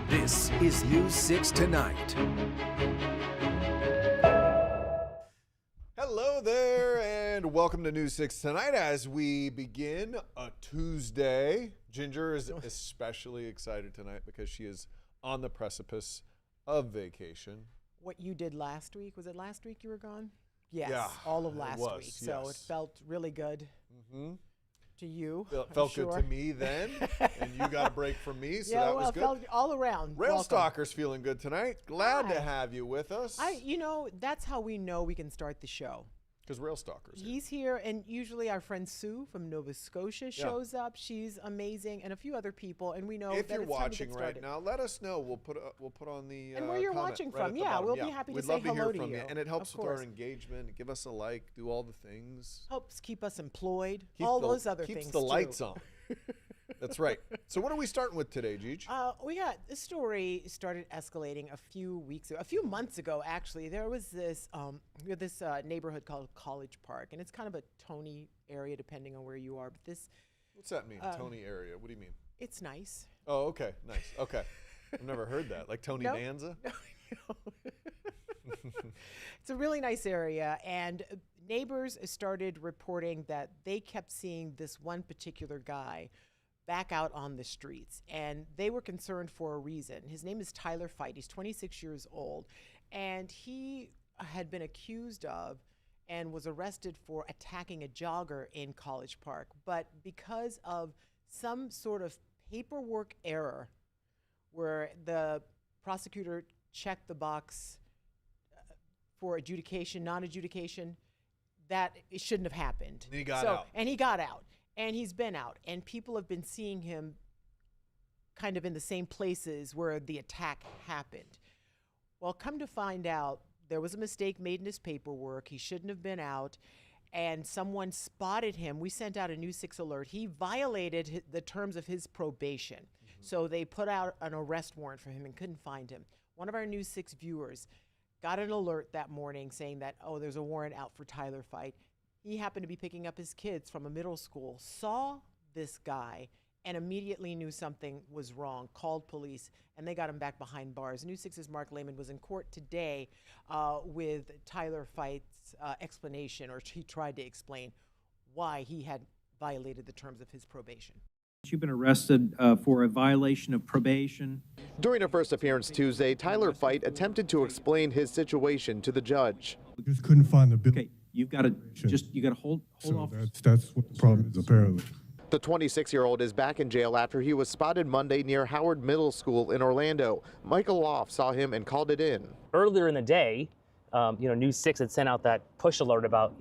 This is News 6 Tonight. Hello there, and welcome to News 6 Tonight as we begin a Tuesday. Ginger is especially excited tonight because she is on the precipice of vacation. What you did last week, was it last week you were gone? Yes, Yeah, all of last was, week. So yes. it felt really good to you. Felt good to me then, and you got a break from me, so that was good. Felt all around. Rail Welcome. Stalker's feeling good tonight. Glad to Hi. have you with us. That's how we know we can start the show. Because Rail Stalker's here. He's here, and usually our friend Sue from Nova Scotia shows up. She's amazing, and a few other people, and we know If that you're it's time to watching get right started. now, let us know. We'll put on the And where you're comment watching right from, at the yeah, bottom. we'll be happy to We'd say love to hello hear to from you. and it helps Of with our course. engagement. Give us a like, do all the things. Helps keep us employed, Keep all the- those other keeps things the too. lights on. That's right. So what are we starting with today, Gigi? We got this story started escalating a few months ago. Actually, there was this neighborhood called College Park, and it's kind of a Tony area, depending on where you are. But What's that mean? Tony area. What do you mean? it's nice. Oh, okay, nice. Okay, I've never heard that. Like Tony No. Danza. It's a really nice area, and neighbors started reporting that they kept seeing this one particular guy back out on the streets, and they were concerned for a reason. His name is Tyler Fight. He's 26 years old, and he had been accused of and was arrested for attacking a jogger in College Park. But because of some sort of paperwork error where the prosecutor checked the box for adjudication, non-adjudication, that it shouldn't have happened. And he got out. And he got out. And he's been out. And people have been seeing him kind of in the same places where the attack happened. Well, come to find out, there was a mistake made in his paperwork. He shouldn't have been out. And someone spotted him. We sent out a News 6 alert. He violated the terms of his probation. So they put out an arrest warrant for him and couldn't find him. One of our News 6 viewers got an alert that morning saying that, oh, there's a warrant out for Tyler Fight. He happened to be picking up his kids from a middle school, saw this guy, and immediately knew something was wrong, called police, and they got him back behind bars. News 6's Mark Lehman was in court today with Tyler Fight's explanation, or he tried to explain why he had violated the terms of his probation. You've been arrested for a violation of probation. During a first appearance Tuesday, Tyler Fight attempted to explain his situation to the judge. Just couldn't find the bill. Okay, you've got to hold So off. that's what the problem is, apparently. The 26-year-old is back in jail after he was spotted Monday near Howard Middle School in Orlando. Michael Loff saw him and called it in. Earlier in the day, News 6 had sent out that push alert about,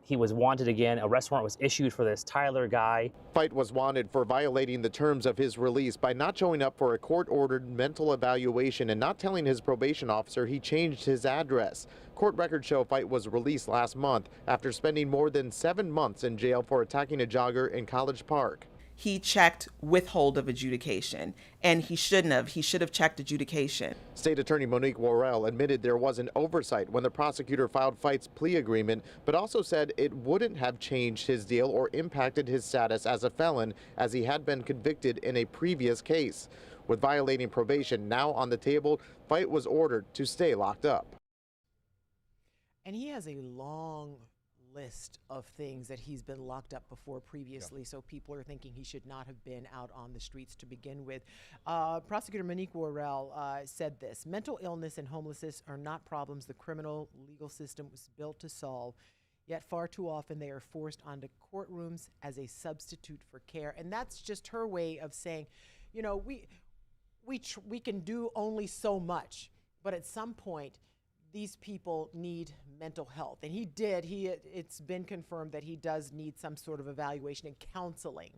he was wanted again. A arrest warrant was issued for this Tyler guy. Fight was wanted for violating the terms of his release by not showing up for a court-ordered mental evaluation and not telling his probation officer he changed his address. Court records show Fight was released last month after spending more than 7 months in jail for attacking a jogger in College Park. he checked withhold of adjudication, and he shouldn't have. He should have checked adjudication. State Attorney Monique Worrell admitted there was an oversight when the prosecutor filed Fight's plea agreement, but also said it wouldn't have changed his deal or impacted his status as a felon, as he had been convicted in a previous case. With violating probation now on the table, Fight was ordered to stay locked up. And he has a long list of things that he's been locked up before previously, so people are thinking he should not have been out on the streets to begin with. Prosecutor Monique Worrell said this: mental illness and homelessness are not problems the criminal legal system was built to solve, yet far too often they are forced onto courtrooms as a substitute for care. And that's just her way of saying, you know, we can do only so much, but at some point these people need mental health. And it's been confirmed that he does need some sort of evaluation and counseling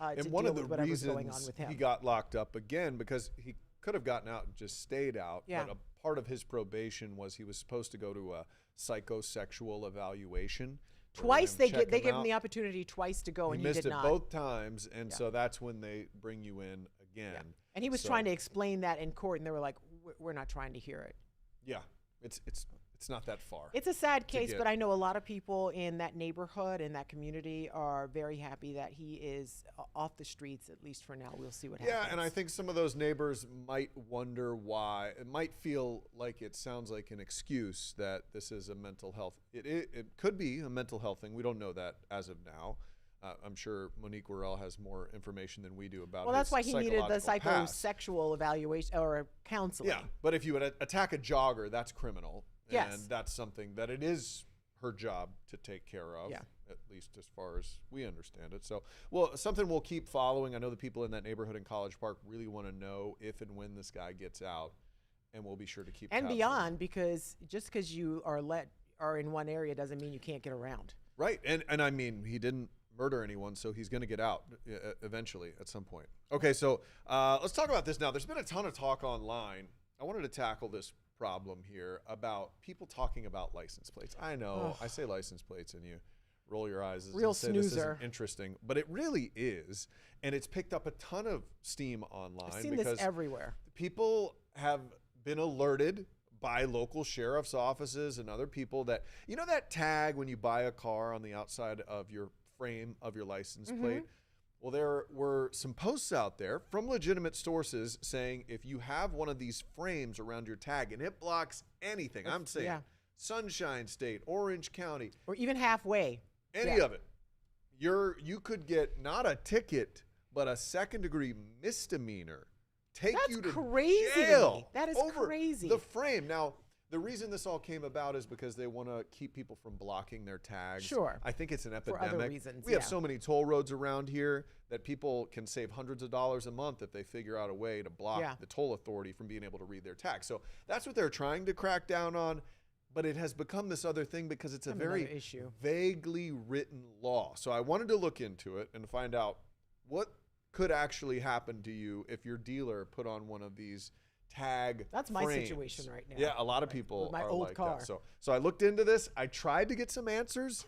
to And one deal of the with whatever's going on reasons with him. he got locked up again, because he could have gotten out and just stayed out, Yeah. but a part of his probation was he was supposed to go to a psychosexual evaluation. Twice where they check gave him out. the opportunity twice to go, and he missed did it not. both times, and Yeah. so that's when they bring you in again. Yeah. And he was So, trying to explain that in court, and they were like, "We're not trying to hear it." Yeah, it's not that far. It's a sad case, get- but I know a lot of people in that neighborhood and that community are very happy that he is off the streets, at least for now. We'll see what happens. Yeah, and I think some of those neighbors might wonder why. It might feel like it sounds like an excuse that this is a mental health. It could be a mental health thing. We don't know that as of now. I'm sure Monique Worrell has more information than we do about. Well, that's his why he needed the psychological past. psychosexual evaluation or counseling. Yeah, but if you would attack a jogger, that's criminal. Yes. And that's something that it is her job to take care of, Yeah. at least as far as we understand it. So, well, something we'll keep following. I know the people in that neighborhood in College Park really want to know if and when this guy gets out, and we'll be sure to keep And tabs on beyond, because just because you are in one area doesn't mean you can't get around. Right, and I mean, he didn't murder anyone, so he's going to get out eventually at some point. Okay, so let's talk about this now. There's been a ton of talk online. I wanted to tackle this problem here about people talking about license plates. I know I say license plates and you roll your eyes Real and say this snoozer. isn't interesting, but it really is, and it's picked up a ton of steam online. I've seen because this everywhere. people have been alerted by local sheriff's offices and other people that, you know, that tag when you buy a car on the outside of your frame of your license plate? Well, there were some posts out there from legitimate sources saying if you have one of these frames around your tag and it blocks anything, I'm saying yeah. Sunshine State, Orange County, Or even halfway. any of it, you could get not a ticket, but a second-degree misdemeanor. Take That's you to crazy to me. jail. That is over crazy. The frame. Now, the reason this all came about is because they want to keep people from blocking their tags. Sure. I think it's an For epidemic. other reasons, We have yeah. so many toll roads around here that people can save hundreds of dollars a month if they figure out a way to block Yeah. the toll authority from being able to read their tag. So that's what they're trying to crack down on. But it has become this other thing because it's a Become very another issue. vaguely written law. So I wanted to look into it and find out what could actually happen to you if your dealer put on one of these tag That's my frames. situation right now. Yeah, a lot of people with my are old like car. that. So I looked into this. I tried to get some answers.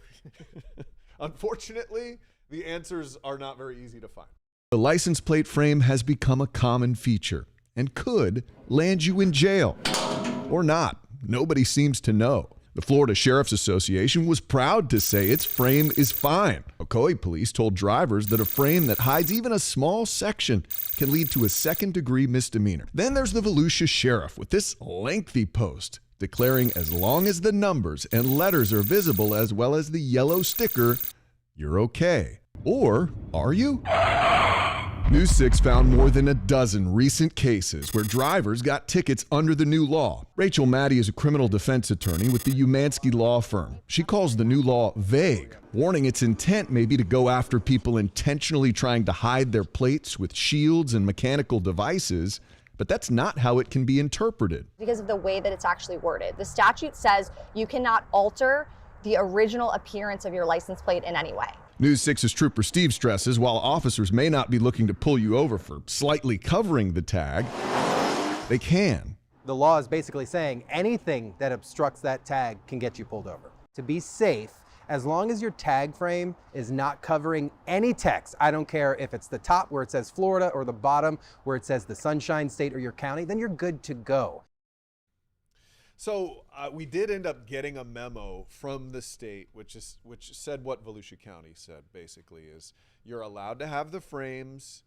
Unfortunately, the answers are not very easy to find. The license plate frame has become a common feature and could land you in jail. Or not. Nobody seems to know. The Florida Sheriff's Association was proud to say its frame is fine. Ocoee police told drivers that a frame that hides even a small section can lead to a second-degree misdemeanor. Then there's the Volusia Sheriff with this lengthy post declaring as long as the numbers and letters are visible as well as the yellow sticker, you're okay. Or are you? News 6 found more than a dozen recent cases where drivers got tickets under the new law. Rachel Maddie is a criminal defense attorney with the Umansky Law Firm. She calls the new law vague, warning its intent may be to go after people intentionally trying to hide their plates with shields and mechanical devices, but that's not how it can be interpreted. Because of the way that it's actually worded. The statute says you cannot alter the original appearance of your license plate in any way. News 6's Trooper Steve stresses while officers may not be looking to pull you over for slightly covering the tag, they can. The law is basically saying anything that obstructs that tag can get you pulled over. To be safe as long as your tag frame is not covering any text. I don't care if it's the top where it says Florida or the bottom where it says the Sunshine State or your county, then you're good to go. So we did end up getting a memo from the state, which said what Volusia County said. Basically, is you're allowed to have the frames,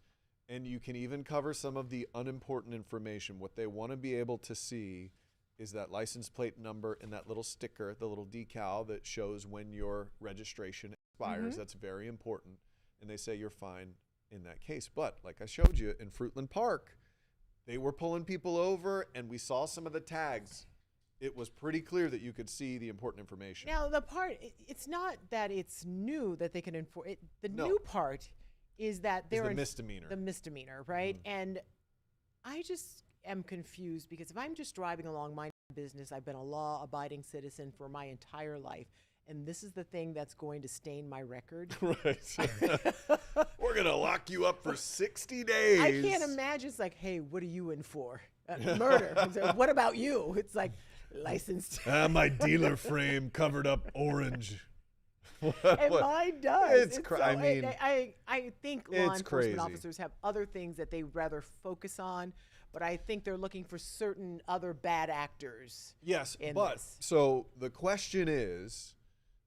and you can even cover some of the unimportant information. What they want to be able to see is that license plate number and that little sticker, the little decal that shows when your registration expires. That's very important, and they say you're fine in that case. But like I showed you in Fruitland Park, they were pulling people over, and we saw some of the tags. It was pretty clear that you could see the important information. Now, the part, it's not that it's new that they can enforce it. The No. new part is that Is they're the misdemeanor. The misdemeanor, right? And I just am confused because if I'm just driving along my business, I've been a law-abiding citizen for my entire life, and this is the thing that's going to stain my record. Right. We're going to lock you up for 60 days. I can't imagine. It's like, hey, what are you in for? Murder. So, what about you? It's like, licensed. My dealer frame covered up orange. And mine does. It's so, I mean, I think law it's enforcement crazy. officers have other things that they rather focus on, but I think they're looking for certain other bad actors. Yes, in but this. so the question is,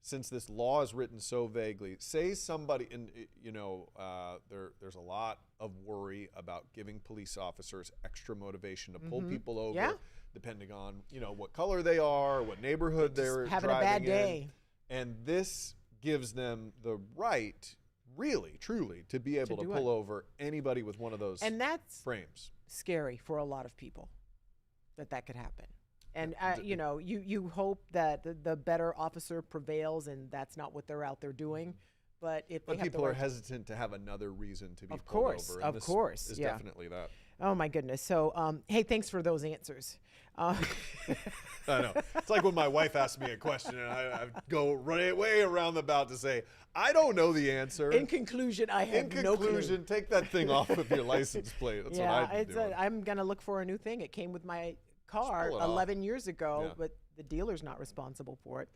since this law is written so vaguely, say somebody, and there's a lot of worry about giving police officers extra motivation to pull people over. Yeah. Depending on what color they are, what neighborhood they're having a driving bad in. day. And this gives them the right, really, truly, to be able to do pull it. over anybody with one of those And that's frames. scary for a lot of people that could happen. And you hope that the better officer prevails, and that's not what they're out there doing. But if they have people the are right hesitant to have another reason to be Of pulled course, over. of this course, is yeah. definitely that. Oh my goodness. So, hey, thanks for those answers. I know. It's like when my wife asks me a question and I go way around the bout to say, I don't know the answer. In conclusion, I have In no clue. conclusion, take that thing off of your license plate. That's what I'd be doing. I'm going to look for a new thing. It came with my car pull it off. 11 years ago, Yeah. but the dealer's not responsible for it.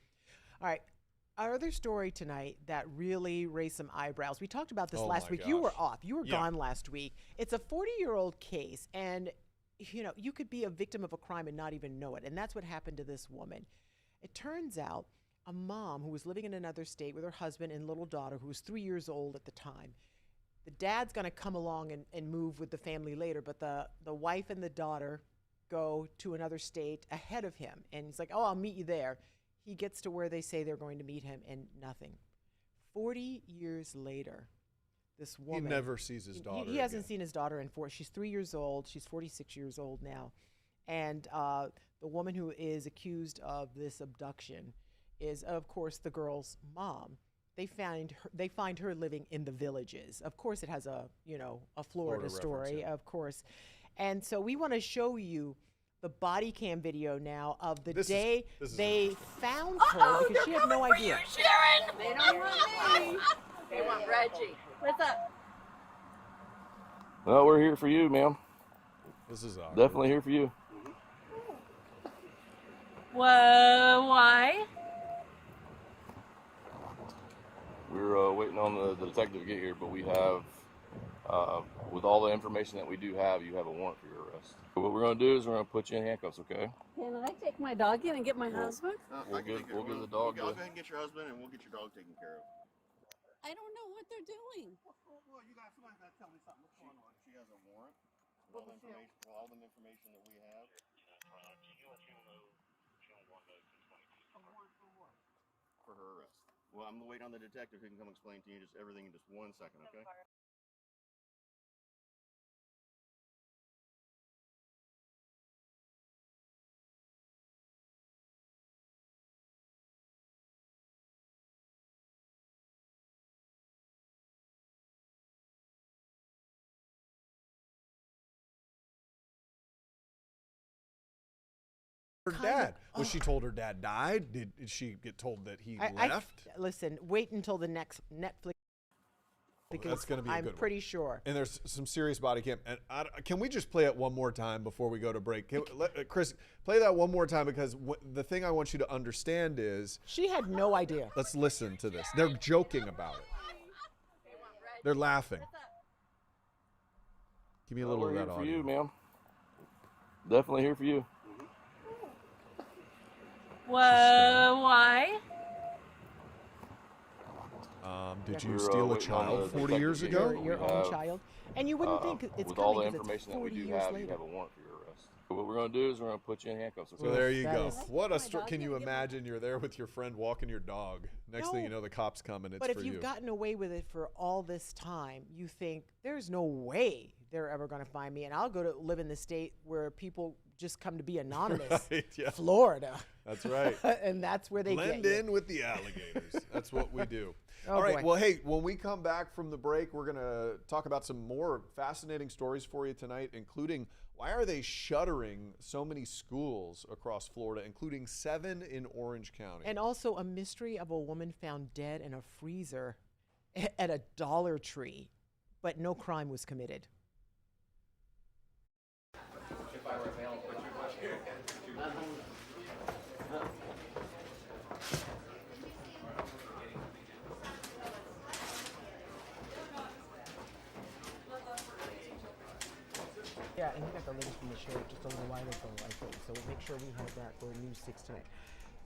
All right. Our other story tonight that really raised some eyebrows. We talked about this Oh last my week. You were gosh. off. You were Yeah. gone last week. It's a 40-year-old case, and you could be a victim of a crime and not even know it. And that's what happened to this woman. It turns out a mom who was living in another state with her husband and little daughter, who was 3 years old at the time. The dad's going to come along and move with the family later, but the wife and the daughter go to another state ahead of him. And he's like, oh, I'll meet you there. He gets to where they say they're going to meet him, and nothing. 40 years later, this woman... He never sees his daughter. He hasn't again. seen his daughter in She's 3 years old. She's 46 years old now. And the woman who is accused of this abduction is, of course, the girl's mom. They find her living in the Villages. Of course, it has a Florida story, reference, yeah. of course. And so we want to show you the body cam video now of the day they found her, because she had no idea. Sharon! They don't want me. They want Reggie. What's up? Well, we're here for you, ma'am. This is awkward. Definitely here for you. Why? We're waiting on the detective to get here, but we have, with all the information that we do have, you have a warrant for your arrest. What we're going to do is we're going to put you in handcuffs, okay? Can I take my dog in and get my husband? We'll give the dog I'll go ahead and get your husband, and we'll get your dog taken care of. I don't know what they're doing. Well, somebody's got to tell me something. What's going on? She has a warrant. All the information that we have. For her arrest. Well, I'm waiting on the detective who can come explain to you just everything in just 1 second, okay? Her dad. Was she told her dad died? Did she get told that he left? Listen, wait until the next Netflix. That's going to be a I'm good one. pretty sure. And there's some serious body cam. And can we just play it one more time before we go to break? Chris, play that one more time, because the thing I want you to understand is She had no idea. let's listen to this. They're joking about it. They're laughing. Give me a little We're of here that for audio. you, ma'am. Definitely here for you. Whoa, why? Did you We're, steal a waiting on child the 40 years detective ago? here. Your We own have, child. And you wouldn't think it's with all the coming because it's information that we 40 do years have, later. you have a warrant for your arrest. What we're going to do is we're going to put you in handcuffs. So there you That go. is- What a story. Can you imagine you're there with your friend walking your dog? Next thing you No. know, the cop's coming. It's But for if you've you. gotten away with it for all this time, you think there's no way they're ever going to find me. And I'll go to live in the state where people just come to be anonymous. Right, yeah. Florida. That's right. And that's where they Blend get you. in with the alligators. That's what we do. Oh, All right. boy. Well, hey, when we come back from the break, we're going to talk about some more fascinating stories for you tonight, including why are they shuttering so many schools across Florida, including 7 in Orange County. And also a mystery of a woman found dead in a freezer at a Dollar Tree, but no crime was committed. Yeah, and he got the latest from the sheriff just a little while ago, I think. So we'll make sure we have that for News 6 tonight.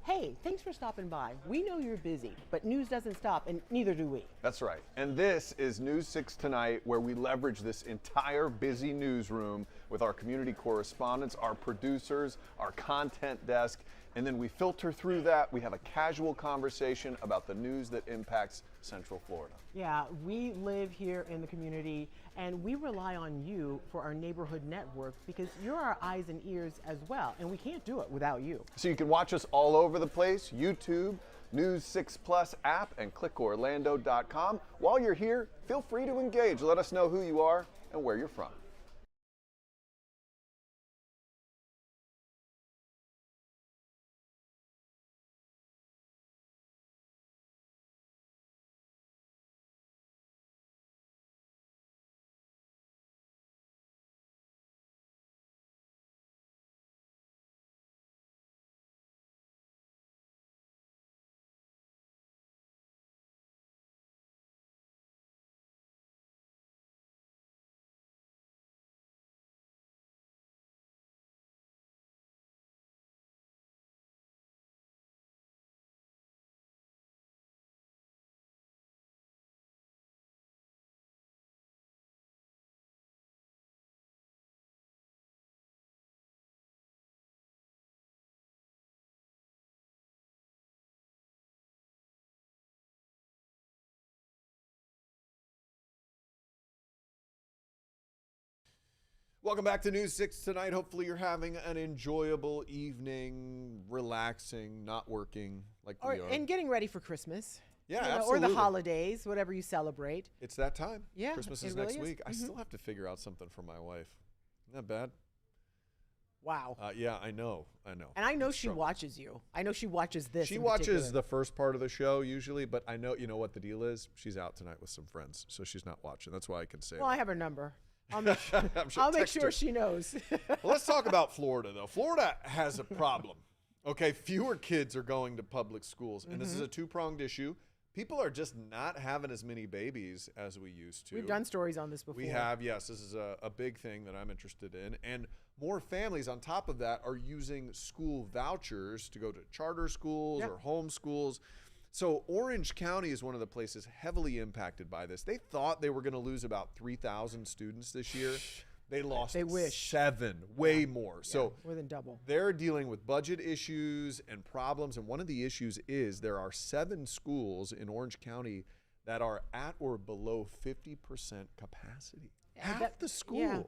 Hey, thanks for stopping by. We know you're busy, but news doesn't stop, and neither do we. That's right. And this is News 6 Tonight, where we leverage this entire busy newsroom with our community correspondents, our producers, our content desk, and then we filter through that. We have a casual conversation about the news that impacts Central Florida. Yeah, we live here in the community, and we rely on you for our neighborhood network because you're our eyes and ears as well, and we can't do it without you. So you can watch us all over the place, YouTube, News 6 Plus app, and clickorlando.com. While you're here, feel free to engage. Let us know who you are and where you're from. Welcome back to News 6 Tonight. Hopefully you're having an enjoyable evening, relaxing, not working like we are. And getting ready for Christmas. Yeah, Or absolutely. the holidays, whatever you celebrate. It's that time. Yeah, Christmas it is really next is. week. I Mhm. still have to figure out something for my wife. Isn't that bad? Wow. Yeah, I know. And I know It's she struggle. watches you. I know she watches this. She in watches particular. the first part of the show usually, but I know, you know what the deal is? She's out tonight with some friends, so she's not watching. That's why I can say Well, that. I have her number. I'll make sure, I'm sure- I'll make text sure her. she knows. Well, let's talk about Florida, though. Florida has a problem. Okay, fewer kids are going to public schools, and this is a two-pronged issue. People are just not having as many babies as we used to. We've done stories on this before. We have, yes. This is a big thing that I'm interested in. And more families, on top of that, are using school vouchers to go to charter schools Yeah. or home schools. So Orange County is one of the places heavily impacted by this. They thought they were going to lose about 3,000 students this year. They lost They wish. 7, way more. So More than double. they're dealing with budget issues and problems. And one of the issues is there are 7 schools in Orange County that are at or below 50% capacity. Half the school. Yeah,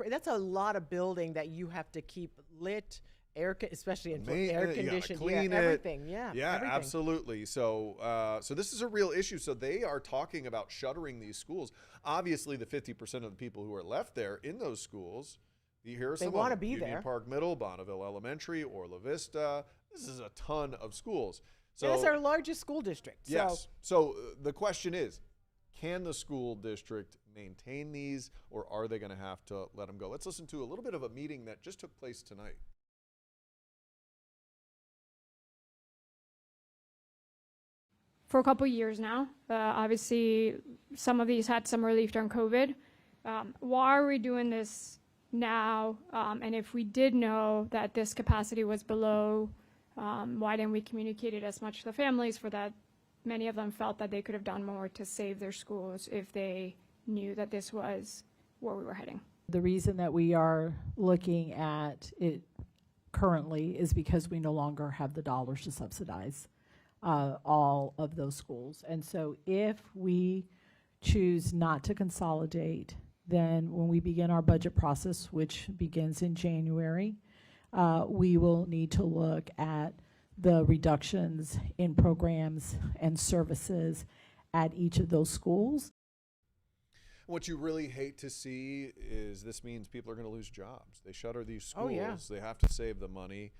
that's a lot of building that you have to keep lit, especially in air conditioned. Clean Yeah, it. everything. Yeah, yeah, everything. absolutely. So, so this is a real issue. So they are talking about shuttering these schools. Obviously, the 50% of the people who are left there in those schools, here are They some wanna of them. be Union there. Park Middle, Bonneville Elementary, Orla Vista. This is a ton of schools. So And it's our largest school district. yes. So the question is, Can the school district maintain these, or are they going to have to let them go? Let's listen to a little bit of a meeting that just took place tonight. For a couple years now. Obviously, some of these had some relief during COVID. Why are we doing this now? And if we did know that this capacity was below, why didn't we communicate it as much to the families for that? Many of them felt that they could have done more to save their schools if they knew that this was where we were heading. The reason that we are looking at it currently is because we no longer have the dollars to subsidize all of those schools. And so if we choose not to consolidate, then when we begin our budget process, which begins in January, we will need to look at the reductions in programs and services at each of those schools. What you really hate to see is this means people are going to lose jobs. They shutter these schools. Oh, yeah. They have to save the money.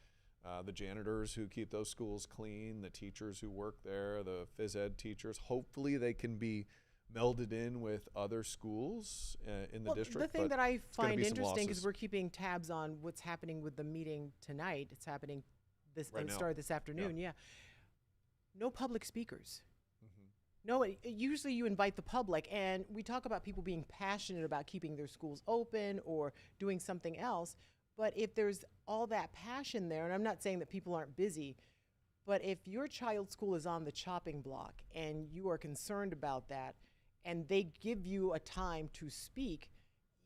The janitors who keep those schools clean, the teachers who work there, the phys ed teachers, hopefully they can be melded in with other schools in the district. The thing that I find interesting losses. is we're keeping tabs on what's happening with the meeting tonight. It's happening this Right and now. started this afternoon. Yeah. No public speakers. Mhm. No, usually you invite the public, and we talk about people being passionate about keeping their schools open or doing something else. But if there's all that passion there, and I'm not saying that people aren't busy, but if your child's school is on the chopping block and you are concerned about that, and they give you a time to speak,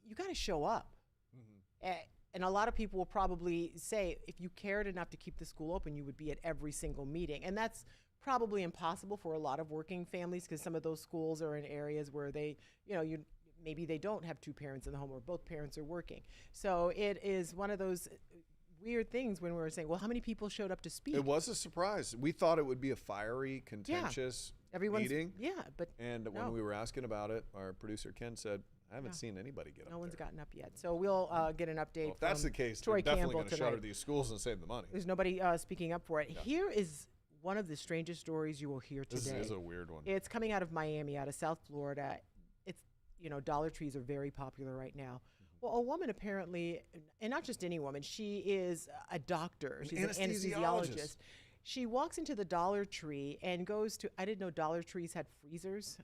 you got to show up. And a lot of people will probably say, if you cared enough to keep the school open, you would be at every single meeting. And that's probably impossible for a lot of working families, because some of those schools are in areas where they, maybe they don't have two parents in the home or both parents are working. So it is one of those weird things when we were saying, well, how many people showed up to speak? It was a surprise. We thought it would be a fiery, contentious meeting. Yeah, but And no. when we were asking about it, our producer Ken said, I haven't seen anybody get up No one's there. gotten up yet. So we'll get an update. Well, if that's from the case, Troy they're definitely Campbell going to tonight. shutter these schools and save the money. There's nobody speaking up for it. Yeah. Here is one of the strangest stories you will hear today. This is a weird one. It's coming out of Miami, out of South Florida. It's, Dollar Trees are very popular right now. Well, a woman apparently, and not just any woman, she is a doctor. She's an anesthesiologist. She walks into the Dollar Tree and goes to, I didn't know Dollar Trees had freezers.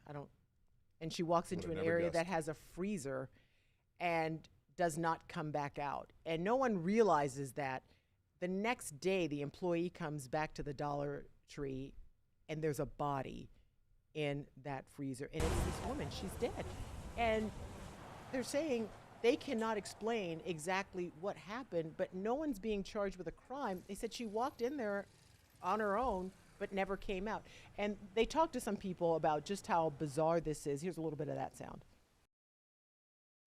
And she walks into an area that has a freezer and does not come back out. And no one realizes that. The next day, the employee comes back to the Dollar Tree and there's a body in that freezer. And it's this woman, she's dead. And they're saying they cannot explain exactly what happened, but no one's being charged with a crime. They said she walked in there on her own, but never came out. And they talked to some people about just how bizarre this is. Here's a little bit of that sound.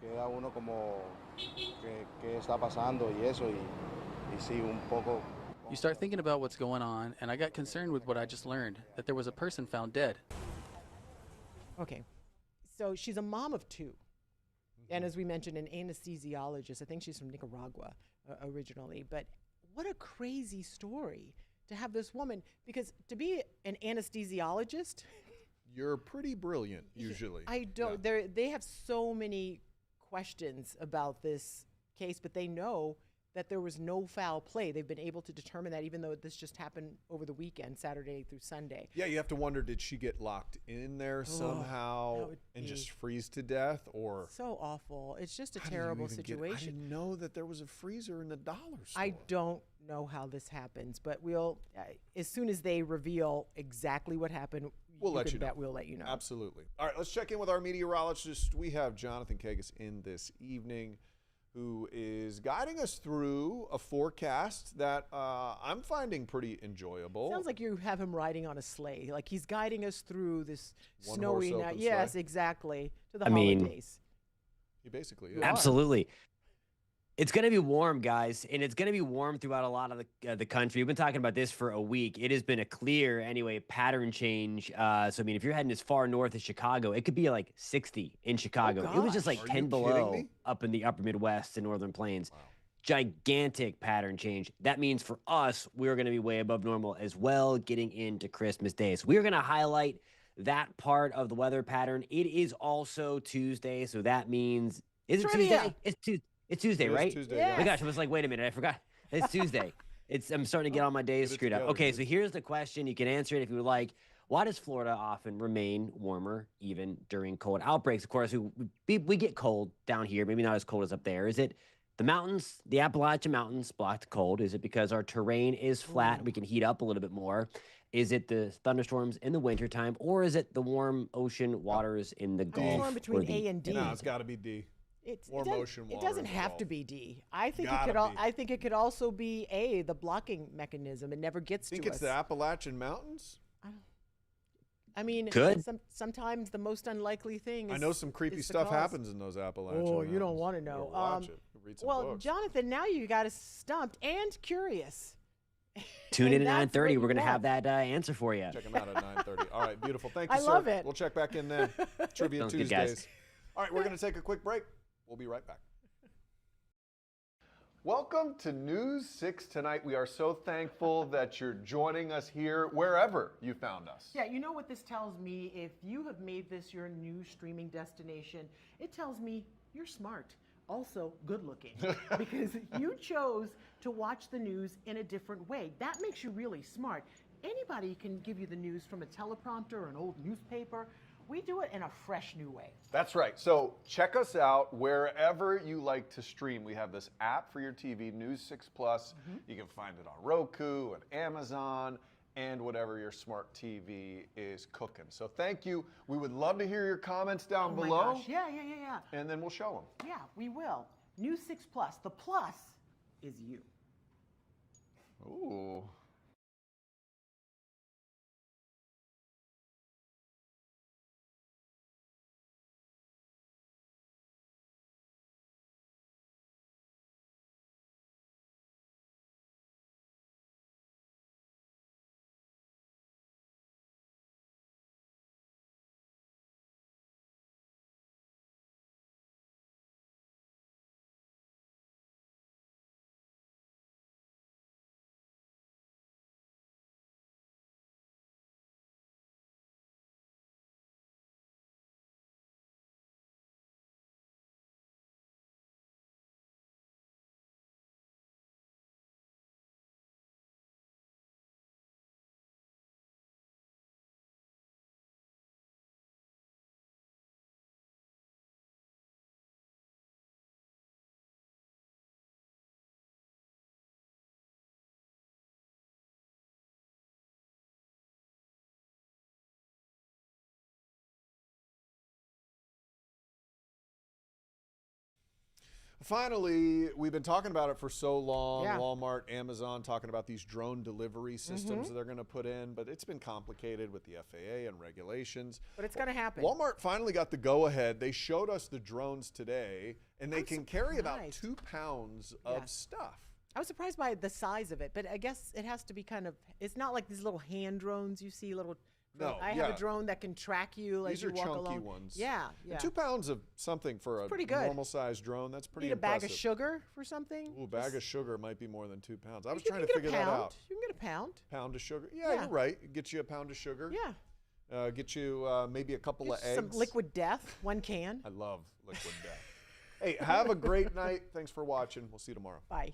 Queda uno como qué está pasando y eso y sí un poco. You start thinking about what's going on, and I got concerned with what I just learned, that there was a person found dead. Okay, so she's a mom of two. And as we mentioned, an anesthesiologist. I think she's from Nicaragua originally. But what a crazy story to have this woman, because to be an anesthesiologist, You're pretty brilliant, usually. I don't. They have so many questions about this case, but they know that there was no foul play. They've been able to determine that, even though this just happened over the weekend, Saturday through Sunday. Yeah, you have to wonder, did she get locked in there somehow would and be just freeze to death? Or So awful. It's just a How do you terrible even I situation. didn't know that there was a freezer in the dollar store. I don't know how this happens, but we'll, as soon as they reveal exactly what happened, We'll let can you know. bet we'll let you know. Absolutely. All right, let's check in with our meteorologist. We have Jonathan Kagas in this evening, who is guiding us through a forecast that I'm finding pretty enjoyable. Sounds like you have him riding on a sleigh. Like he's guiding us through this One snowy horse night. open Yes, sleigh. exactly. To the I mean, holidays. He basically is. Absolutely. It's going to be warm, guys, and it's going to be warm throughout a lot of the country. We've been talking about this for a week. It has been a clear, anyway, pattern change. So, I mean, if you're heading as far north as Chicago, it could be like 60 in Chicago. It was just like Are 10 you below kidding me? up in the upper Midwest and northern plains. Gigantic pattern change. That means for us, we're going to be way above normal as well getting into Christmas Day. So we're going to highlight that part of the weather pattern. It is also Tuesday, so that means is it Trivia. Tuesday? It's Tuesday, It is right? Tuesday, Yes. Oh my gosh, I was like, wait a minute, I forgot. It's Tuesday. I'm starting to get all my days Get it screwed up. together, Okay, dude. so here's the question. You can answer it if you would like. Why does Florida often remain warmer even during cold outbreaks? Of course, we get cold down here, maybe not as cold as up there. Is it the mountains, the Appalachian Mountains block the cold? Is it because our terrain is flat, we can heat up a little bit more? Is it the thunderstorms in the wintertime, or is it the warm ocean waters in the Gulf? torn between or the- A and D. No, it's got to be D. Warm ocean It water doesn't in the have to Gulf. be D. I think Gotta it could. be. I think it could also be A, the blocking mechanism. It never gets Think to it's us. the Appalachian Mountains? I mean, Could. sometimes the most unlikely thing. I Is, know some creepy is the stuff cause. happens in those Appalachian Oh, Mountains. you don't want to know. Better watch it. Read some well, books. Jonathan, now you got us stumped and curious. Tune in And at that's 9:30. what We're you going to have want. that answer for you. Check them out at 9:30. All right, beautiful. Thank you, I sir. love it. We'll check back in then. Trivia Sounds good, guys. Tuesdays. All right, we're going to take a quick break. We'll be right back. Welcome to News 6 Tonight. We are so thankful that you're joining us here wherever you found us. Yeah, you know what this tells me? If you have made this your new streaming destination, it tells me you're smart. Also, good looking. Because you chose to watch the news in a different way. That makes you really smart. Anybody can give you the news from a teleprompter or an old newspaper. We do it in a fresh new way. That's right. So check us out wherever you like to stream. We have this app for your TV, News 6 Plus. You can find it on Roku and Amazon and whatever your smart TV is cooking. So thank you. We would love to hear your comments down Oh my below. gosh. Yeah. And then we'll show them. Yeah, we will. News 6 Plus. The plus is you. Ooh. Finally, we've been talking about it for so long. Yeah. Walmart, Amazon, talking about these drone delivery systems that they're going to put in, but it's been complicated with the FAA and regulations. But it's going to happen. Walmart finally got the go-ahead. They showed us the drones today, and they I'm can carry about surprised. 2 pounds of Yeah. stuff. I was surprised by the size of it, but I guess it has to be kind of, it's not like these little hand drones you see, little. No, I have yeah. a drone that can track you as These you are walk chunky along. ones. Yeah. And 2 pounds of something for a pretty good. normal-sized drone, that's pretty Need a bag impressive. of sugar for something? Ooh, a bag of sugar might be more than 2 pounds. I was You trying can to get a figure that pound. out. You can get a pound. Pound of sugar? Yeah, Yeah. you're right. Get you a pound of sugar. Yeah. Get you maybe a couple of Just some eggs. liquid death, one can. I love liquid death. Hey, have a great night. Thanks for watching. We'll see you tomorrow. Bye.